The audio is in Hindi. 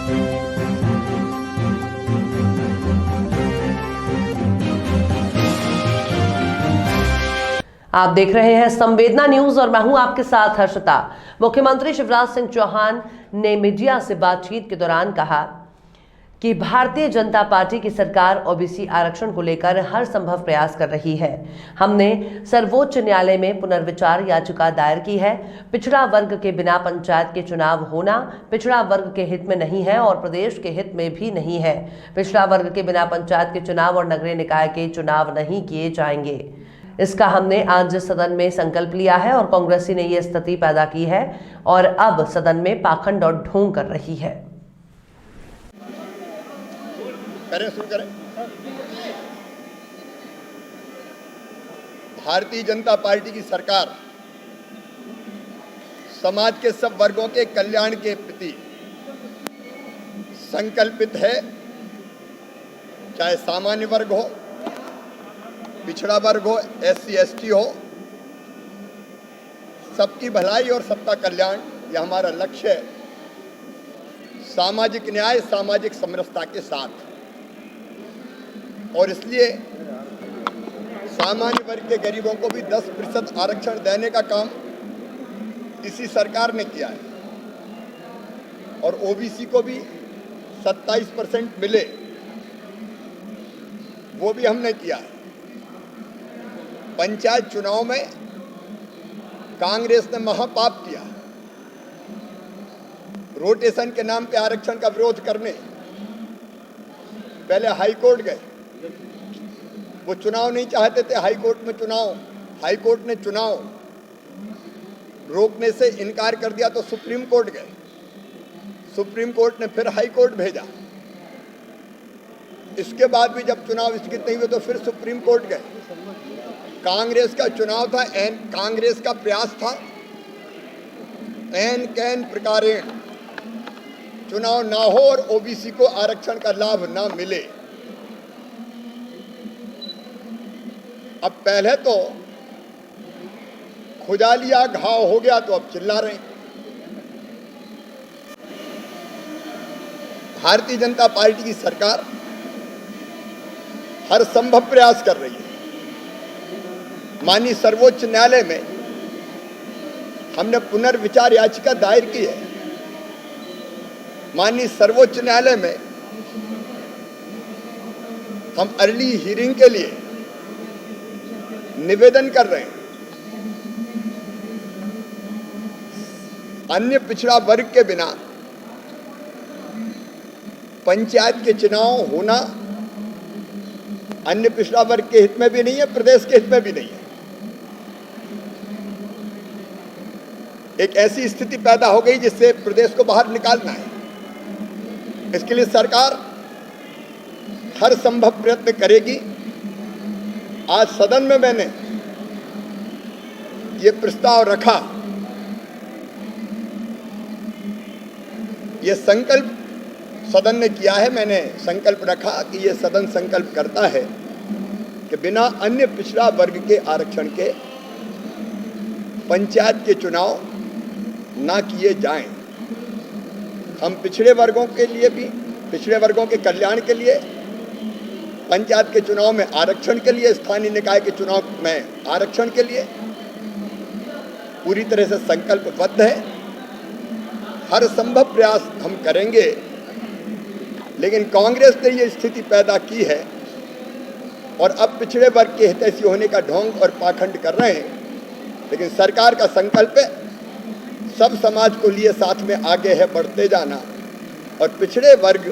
आप देख रहे हैं संवेदना न्यूज और मैं हूं आपके साथ हर्षिता। मुख्यमंत्री शिवराज सिंह चौहान ने मीडिया से बातचीत के दौरान कहा कि भारतीय जनता पार्टी की सरकार ओबीसी आरक्षण को लेकर हर संभव प्रयास कर रही है। हमने सर्वोच्च न्यायालय में पुनर्विचार याचिका दायर की है। पिछड़ा वर्ग के बिना पंचायत के चुनाव होना पिछड़ा वर्ग के हित में नहीं है और प्रदेश के हित में भी नहीं है। पिछड़ा वर्ग के बिना पंचायत के चुनाव और नगरीय निकाय के चुनाव नहीं किए जाएंगे। इसका हमने आज सदन में संकल्प लिया है और कांग्रेसी ने यह स्थिति पैदा की है और अब सदन में पाखंड और ढोंग कर रही है। शुरू करें। भारतीय जनता पार्टी की सरकार समाज के सब वर्गों के कल्याण के प्रति संकल्पित है, चाहे सामान्य वर्ग हो, पिछड़ा वर्ग हो, SC ST हो, सबकी भलाई और सबका कल्याण यह हमारा लक्ष्य है। सामाजिक न्याय, सामाजिक समरसता के साथ, और इसलिए सामान्य वर्ग के गरीबों को भी 10% आरक्षण देने का काम इसी सरकार ने किया है और OBC को भी 27% मिले, वो भी हमने किया है। पंचायत चुनाव में कांग्रेस ने महापाप किया, रोटेशन के नाम पे आरक्षण का विरोध करने पहले हाईकोर्ट गए। वो चुनाव नहीं चाहते थे, हाईकोर्ट में चुनाव, हाईकोर्ट ने चुनाव रोकने से इनकार कर दिया तो सुप्रीम कोर्ट गए। सुप्रीम कोर्ट ने फिर हाईकोर्ट भेजा। इसके बाद भी जब चुनाव स्थगित नहीं हुए तो फिर सुप्रीम कोर्ट गए। कांग्रेस का चुनाव था, कांग्रेस का प्रयास था एन कैन प्रकारेण चुनाव ना हो और OBC को आरक्षण का लाभ ना मिले। अब पहले तो खुजा लिया, घाव हो गया तो अब चिल्ला रहे हैं। भारतीय जनता पार्टी की सरकार हर संभव प्रयास कर रही है। माननीय सर्वोच्च न्यायालय में हमने पुनर्विचार याचिका दायर की है। माननीय सर्वोच्च न्यायालय में हम अर्ली हियरिंग के लिए निवेदन कर रहे हैं। अन्य पिछड़ा वर्ग के बिना पंचायत के चुनाव होना अन्य पिछड़ा वर्ग के हित में भी नहीं है, प्रदेश के हित में भी नहीं है। एक ऐसी स्थिति पैदा हो गई जिससे प्रदेश को बाहर निकालना है। इसके लिए सरकार हर संभव प्रयत्न करेगी। आज सदन में मैंने ये प्रस्ताव रखा, ये संकल्प सदन ने किया है। मैंने संकल्प रखा कि ये सदन संकल्प करता है कि बिना अन्य पिछड़ा वर्ग के आरक्षण के पंचायत के चुनाव ना किए जाएं। हम पिछड़े वर्गों के लिए भी, पिछड़े वर्गों के कल्याण के लिए, पंचायत के चुनाव में आरक्षण के लिए, स्थानीय निकाय के चुनाव में आरक्षण के लिए पूरी तरह से संकल्पबद्ध है। हर संभव प्रयास हम करेंगे, लेकिन कांग्रेस ने ये स्थिति पैदा की है और अब पिछड़े वर्ग के हितैषी होने का ढोंग और पाखंड कर रहे हैं। लेकिन सरकार का संकल्प है सब समाज को लिए साथ में आगे है बढ़ते जाना और पिछड़े वर्ग